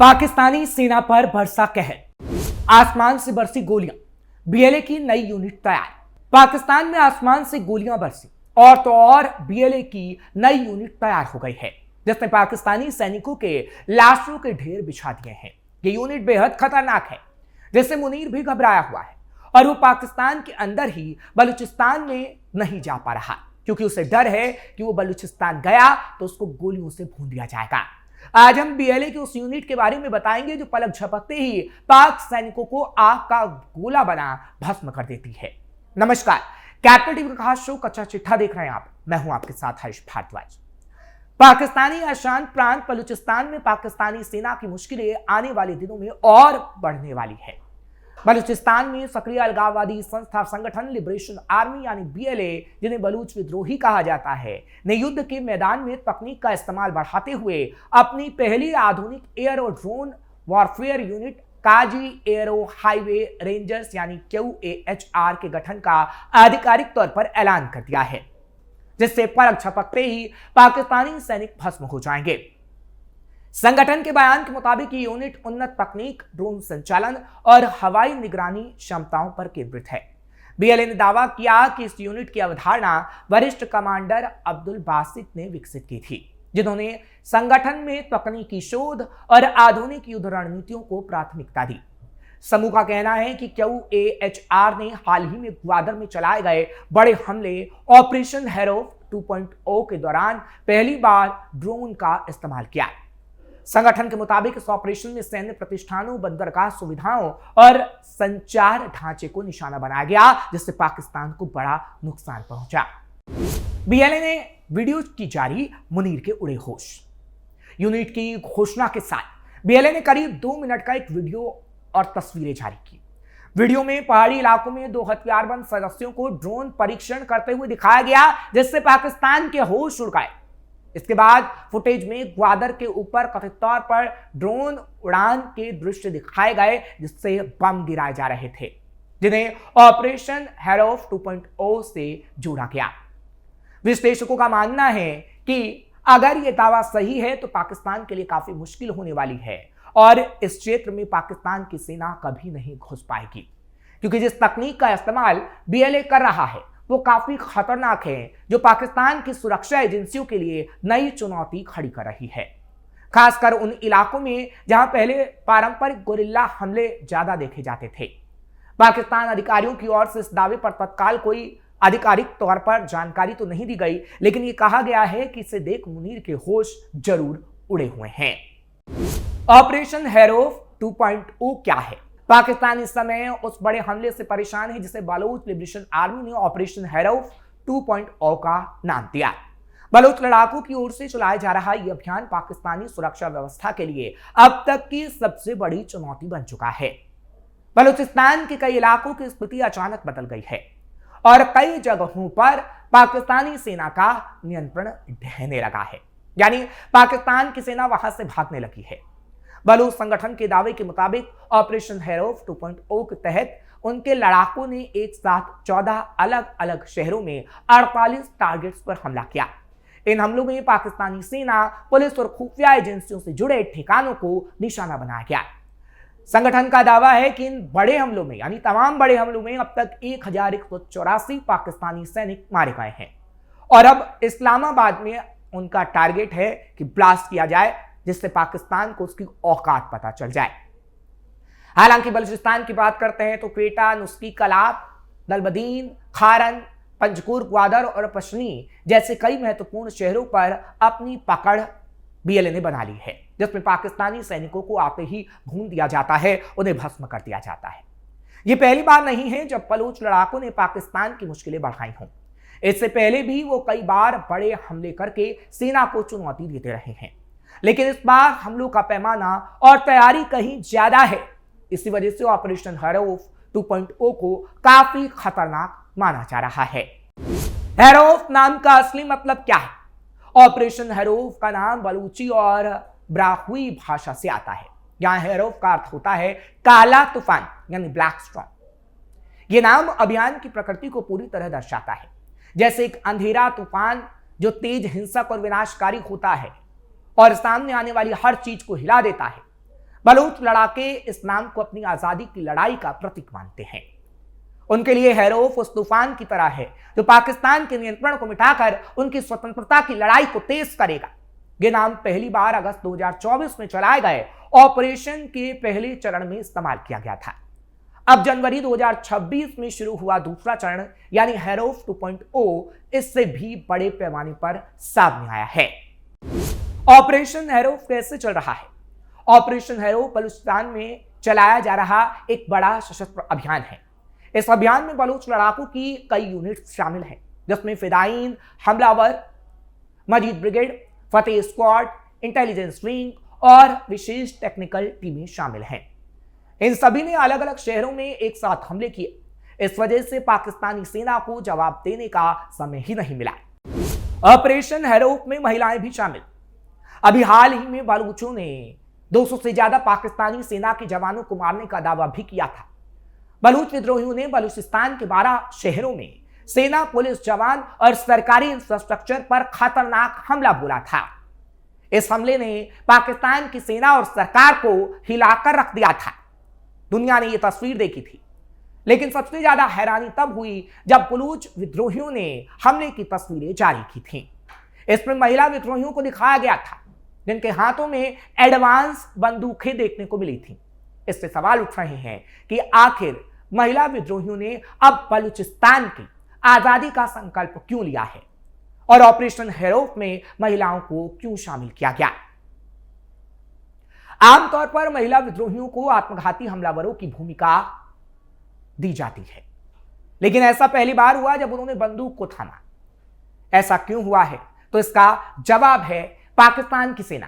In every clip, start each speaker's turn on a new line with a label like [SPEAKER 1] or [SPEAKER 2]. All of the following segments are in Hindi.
[SPEAKER 1] पाकिस्तानी सेना पर बरसा कहर, आसमान से बरसी गोलियां, बीएलए की नई यूनिट तैयार। पाकिस्तान में आसमान से गोलियां बरसी और तो और बीएलए की नई यूनिट तैयार हो गई है, जिसने पाकिस्तानी सैनिकों के लाशों के ढेर बिछा दिए हैं। ये यूनिट बेहद खतरनाक है, जिससे मुनीर भी घबराया हुआ है और वो पाकिस्तान के अंदर ही बलूचिस्तान में नहीं जा पा रहा, क्योंकि उसे डर है कि वो बलूचिस्तान गया तो उसको गोलियों से भून दिया जाएगा। आज हम बीएलए की उस यूनिट के बारे में बताएंगे जो पलक झपकते ही पाक सैनिकों को आग का गोला बना भस्म कर देती है। नमस्कार, कैपिटल टीवी का खास शो कच्चा चिट्ठा देख रहे हैं आप। मैं हूं आपके साथ हर्ष भारद्वाज। पाकिस्तानी अशांत प्रांत बलूचिस्तान में पाकिस्तानी सेना की मुश्किलें आने वाले दिनों में और बढ़ने वाली है। बलूचिस्तान में सक्रिय अलगाववादी संस्था संगठन लिबरेशन आर्मी यानी बीएलए, जिन्हें बलूच विद्रोही कहा जाता है, ने युद्ध के मैदान में तकनीक का इस्तेमाल बढ़ाते हुए अपनी पहली आधुनिक एयर और ड्रोन वॉरफेयर यूनिट काजी एयरो हाईवे रेंजर्स यानी QAHR के गठन का आधिकारिक तौर पर ऐलान कर दिया है, जिससे पलक झपकते ही पाकिस्तानी सैनिक भस्म हो जाएंगे। संगठन के बयान के मुताबिक ये यूनिट उन्नत तकनीक, ड्रोन संचालन और हवाई निगरानी क्षमताओं पर केंद्रित है। बीएलए ने दावा किया कि इस यूनिट की अवधारणा वरिष्ठ कमांडर अब्दुल बासित ने विकसित की थी, जिन्होंने संगठन में तकनीकी शोध और आधुनिक युद्ध रणनीतियों को प्राथमिकता दी। समूह का कहना है कि QAHR ने हाल ही में ग्वादर में चलाए गए बड़े हमले ऑपरेशन हेरोफ 2.0 के दौरान पहली बार ड्रोन का इस्तेमाल किया। संगठन के मुताबिक इस ऑपरेशन में सैन्य प्रतिष्ठानों, बंदरगाह सुविधाओं और संचार ढांचे को निशाना बनाया गया, जिससे पाकिस्तान को बड़ा नुकसान पहुंचा। बीएलए ने वीडियो की जारी, मुनीर के उड़े होश। यूनिट की घोषणा के साथ बीएलए ने करीब 2 मिनट का एक वीडियो और तस्वीरें जारी की। वीडियो में पहाड़ी इलाकों में 2 हथियारबंद सदस्यों को ड्रोन परीक्षण करते हुए दिखाया गया, जिससे पाकिस्तान के होश उड़ गए। इसके बाद फुटेज में ग्वादर के ऊपर कथित तौर पर ड्रोन उड़ान के दृश्य दिखाए गए, जिससे बम गिराए जा रहे थे, जिन्हें ऑपरेशन हेरोफ 2.0 से जोड़ा गया। विश्लेषकों का मानना है कि अगर यह दावा सही है तो पाकिस्तान के लिए काफी मुश्किल होने वाली है और इस क्षेत्र में पाकिस्तान की सेना कभी नहीं घुस पाएगी, क्योंकि जिस तकनीक का इस्तेमाल बीएलए कर रहा है वो काफी खतरनाक है, जो पाकिस्तान की सुरक्षा एजेंसियों के लिए नई चुनौती खड़ी कर रही है, खासकर उन इलाकों में जहां पहले पारंपरिक गोरिल्ला हमले ज्यादा देखे जाते थे। पाकिस्तान अधिकारियों की ओर से इस दावे पर तत्काल कोई आधिकारिक तौर पर जानकारी तो नहीं दी गई, लेकिन ये कहा गया है कि इसे देख मुनीर के होश जरूर उड़े हुए हैं। ऑपरेशन हेरोफ 2.0 क्या है? पाकिस्तान इस समय उस बड़े हमले से परेशान है जिसे बलूच लिबरेशन आर्मी ने ऑपरेशन हेरोफ 2.0 का नाम दिया। बलूच लड़ाकों की ओर से चलाया जा रहा यह अभियान पाकिस्तानी सुरक्षा व्यवस्था के लिए अब तक की सबसे बड़ी चुनौती बन चुका है। बलूचिस्तान के कई इलाकों की स्थिति अचानक बदल गई है और कई जगहों पर पाकिस्तानी सेना का नियंत्रण ढहने लगा है, यानी पाकिस्तान की सेना वहां से भागने लगी है। बलूच संगठन के दावे के मुताबिक ऑपरेशन हेरोफ 2.0 के तहत उनके लड़ाकों ने एक साथ 14 अलग अलग शहरों में 48 टारगेट्स पर हमला किया। इन हमलों में पाकिस्तानी सेना, पुलिस और खुफिया एजेंसियों से जुड़े ठिकानों को निशाना बनाया गया। संगठन का दावा है कि इन बड़े हमलों में यानी तमाम बड़े हमलों में अब तक 1184 पाकिस्तानी सैनिक मारे गए हैं और अब इस्लामाबाद में उनका टारगेट है कि ब्लास्ट किया जाए, जिससे पाकिस्तान को उसकी औकात पता चल जाए। हालांकि बलूचिस्तान की बात करते हैं तो क्वेटा, नुस्की कलाब, दलबदीन, खारन, पंजकुर, ग्वादर और पशनी जैसे कई महत्वपूर्ण शहरों पर अपनी पकड़ बीएलए ने बना ली है, जिसमें पाकिस्तानी सैनिकों को आते ही भून दिया जाता है, उन्हें भस्म कर दिया जाता है। यह पहली बार नहीं है जब बलूच लड़ाकों ने पाकिस्तान की मुश्किलें बढ़ाई हों। इससे पहले भी वो कई बार बड़े हमले करके सेना को चुनौती देते रहे हैं, लेकिन इस बार हमलों का पैमाना और तैयारी कहीं ज्यादा है। इसी वजह से ऑपरेशन हेरोफ 2.0 को काफी खतरनाक माना जा रहा है। हेरोफ नाम का असली मतलब क्या है? ऑपरेशन हेरोफ का नाम बलूची और ब्राहुई भाषा से आता है। यहां हेरोफ का अर्थ होता है काला तूफान यानी ब्लैक स्टॉर्म। यह नाम अभियान की प्रकृति को पूरी तरह दर्शाता है, जैसे एक अंधेरा तूफान जो तेज, हिंसक और विनाशकारी होता है और सामने आने वाली हर चीज को हिला देता है। बलूच लड़ाके इस नाम को अपनी आजादी की लड़ाई का प्रतीक मानते हैं। उनके लिए हैरोफ उस तूफान की तरह है जो पाकिस्तान के नियंत्रण को मिटाकर उनकी स्वतंत्रता की लड़ाई को तेज करेगा। ये नाम पहली बार अगस्त 2024 में चलाए गए ऑपरेशन के पहले चरण में इस्तेमाल किया गया था। अब जनवरी 2026 में शुरू हुआ दूसरा चरण यानी हैरोफ 2.0 इससे भी बड़े पैमाने पर सामने आया है। ऑपरेशन हैरोफ कैसे चल रहा है? ऑपरेशन हैरोफ बलूचिस्तान में चलाया जा रहा एक बड़ा सशस्त्र अभियान है। इस अभियान में बलूच लड़ाकों की कई यूनिट शामिल हैं, जिसमें फिदायीन, हमलावर, मजीद ब्रिगेड, फतेह स्क्वाड, इंटेलिजेंस विंग और विशेष टेक्निकल टीमें शामिल हैं। इन सभी ने अलग अलग शहरों में एक साथ हमले किए। इस वजह से पाकिस्तानी सेना को जवाब देने का समय ही नहीं मिला। ऑपरेशन हैरोफ में महिलाएं भी शामिल। अभी हाल ही में बलूचों ने 200 से ज्यादा पाकिस्तानी सेना के जवानों को मारने का दावा भी किया था। बलूच विद्रोहियों ने बलूचिस्तान के 12 शहरों में सेना, पुलिस जवान और सरकारी इंफ्रास्ट्रक्चर पर खतरनाक हमला बोला था। इस हमले ने पाकिस्तान की सेना और सरकार को हिलाकर रख दिया था। दुनिया ने यह तस्वीर देखी थी, लेकिन सबसे ज्यादा हैरानी तब हुई जब बलूच विद्रोहियों ने हमले की तस्वीरें जारी की थीं। इसमें महिला विद्रोहियों को दिखाया गया था जिनके हाथों में एडवांस बंदूकें देखने को मिली थीं। इससे सवाल उठ रहे हैं कि आखिर महिला विद्रोहियों ने अब बलूचिस्तान की आजादी का संकल्प क्यों लिया है और ऑपरेशन हैरोफ में महिलाओं को क्यों शामिल किया गया? आमतौर पर महिला विद्रोहियों को आत्मघाती हमलावरों की भूमिका दी जाती है, लेकिन ऐसा पहली बार हुआ जब उन्होंने बंदूक को थामा। ऐसा क्यों हुआ है? तो इसका जवाब है पाकिस्तान की सेना।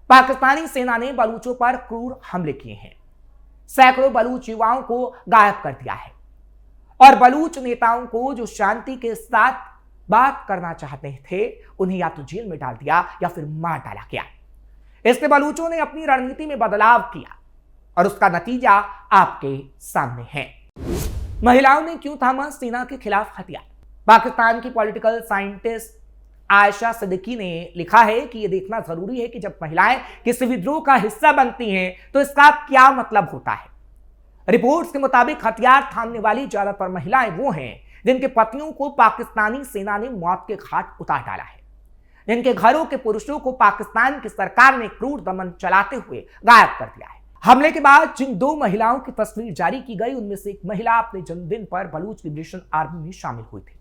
[SPEAKER 1] पाकिस्तानी सेना ने बलूचों पर क्रूर हमले किए हैं, सैकड़ों बलूच युवाओं को गायब कर दिया है और बलूच नेताओं को जो शांति के साथ बात करना चाहते थे उन्हें या तो जेल में डाल दिया या फिर मार डाला गया। इससे बलूचों ने अपनी रणनीति में बदलाव किया और उसका नतीजा आपके सामने है। महिलाओं ने क्यों थामा सेना के खिलाफ हथियार? पाकिस्तान की पॉलिटिकल साइंटिस्ट आयशा सिद्दीकी ने लिखा है कि यह देखना जरूरी है कि जब महिलाएं किसी विद्रोह का हिस्सा बनती हैं तो इसका क्या मतलब होता है। रिपोर्ट्स के मुताबिक हथियार थामने वाली ज्यादातर महिलाएं वो हैं जिनके पतियों को पाकिस्तानी सेना ने मौत के घाट उतार डाला है, जिनके घरों के पुरुषों को पाकिस्तान की सरकार ने क्रूर दमन चलाते हुए गायब कर दिया है। हमले के बाद जिन 2 महिलाओं की तस्वीर जारी की गई उनमें से एक महिला अपने जन्मदिन पर बलूच लिबरेशन आर्मी में शामिल हुई थी।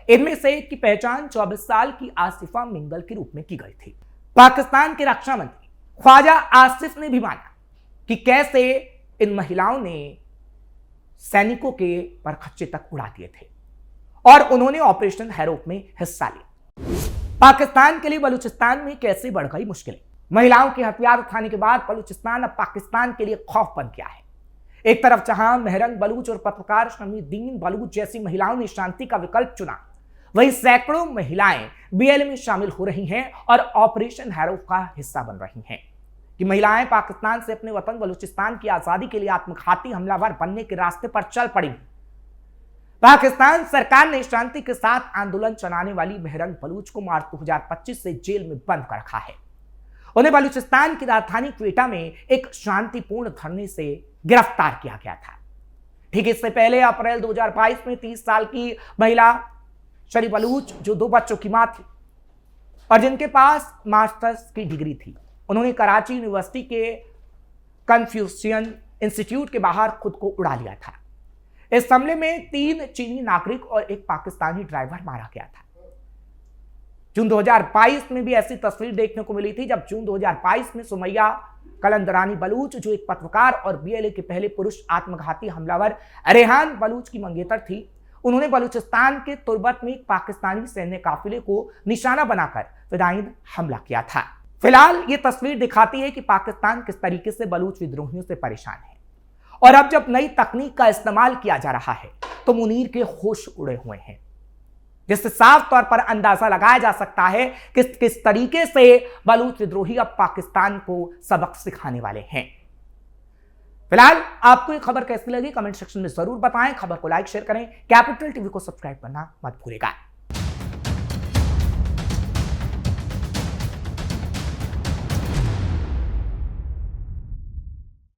[SPEAKER 1] इनमें से एक की पहचान 24 साल की आसिफा मिंगल के रूप में की गई थी। पाकिस्तान के रक्षा मंत्री ख्वाजा आसिफ ने भी माना कि कैसे इन महिलाओं ने सैनिकों के परखच्चे तक उड़ा दिए थे और उन्होंने ऑपरेशन हैरोफ में हिस्सा लिया। पाकिस्तान के लिए बलूचिस्तान में कैसे बढ़ गई मुश्किलें? महिलाओं के हथियार उठाने के बाद बलूचिस्तान अब पाकिस्तान के लिए खौफ बन गया है। एक तरफ जहां मेहरन बलूच और पत्रकार शमीद्दीन बलूच जैसी महिलाओं ने शांति का विकल्प चुना, वहीं सैकड़ों महिलाएं बीएलए में शामिल हो रही हैं और ऑपरेशन हैरोफ का हिस्सा बन रही हैं। कि महिलाएं पाकिस्तान से अपने वतन बलूचिस्तान की आजादी के लिए आत्मघाती हमलावर बनने के रास्ते पर चल पड़ी। पाकिस्तान सरकार ने शांति के साथ आंदोलन चलाने वाली मेहरन बलूच को मार्च 2025 से जेल में बंद कर रखा है। उन्हें बलूचिस्तान की राजधानी क्वेटा में एक शांतिपूर्ण धरने से गिरफ्तार किया गया था। ठीक इससे पहले अप्रैल 2022 में 30 साल की महिला शरी बलूच, जो 2 बच्चों की मां थी और जिनके पास मास्टर्स की डिग्री थी, उन्होंने कराची यूनिवर्सिटी के कन्फ्यूशियन इंस्टीट्यूट के बाहर खुद को उड़ा लिया था। इस हमले में 3 चीनी नागरिक और एक पाकिस्तानी ड्राइवर मारा गया था। जून 2022 में भी ऐसी तस्वीर देखने को मिली थी जब जून 2022 में सुमैया कलंदरानी बलूच, जो एक पत्रकार और बीएलए के पहले पुरुष आत्मघाती हमलावर रेहान बलूच की मंगेतर थी, उन्होंने बलूचिस्तान के तुर्बत में एक पाकिस्तानी सैन्य काफिले को निशाना बनाकर फिदायीन हमला किया था। फिलहाल ये तस्वीर दिखाती है कि पाकिस्तान किस तरीके से बलूच विद्रोहियों से परेशान है और अब जब नई तकनीक का इस्तेमाल किया जा रहा है तो मुनीर के होश उड़े हुए हैं, जिससे साफ तौर पर अंदाजा लगाया जा सकता है कि किस तरीके से बलूच विद्रोही अब पाकिस्तान को सबक सिखाने वाले हैं। फिलहाल आपको ये खबर कैसी लगी कमेंट सेक्शन में जरूर बताएं। खबर को लाइक शेयर करें, कैपिटल टीवी को सब्सक्राइब करना मत भूलिएगा।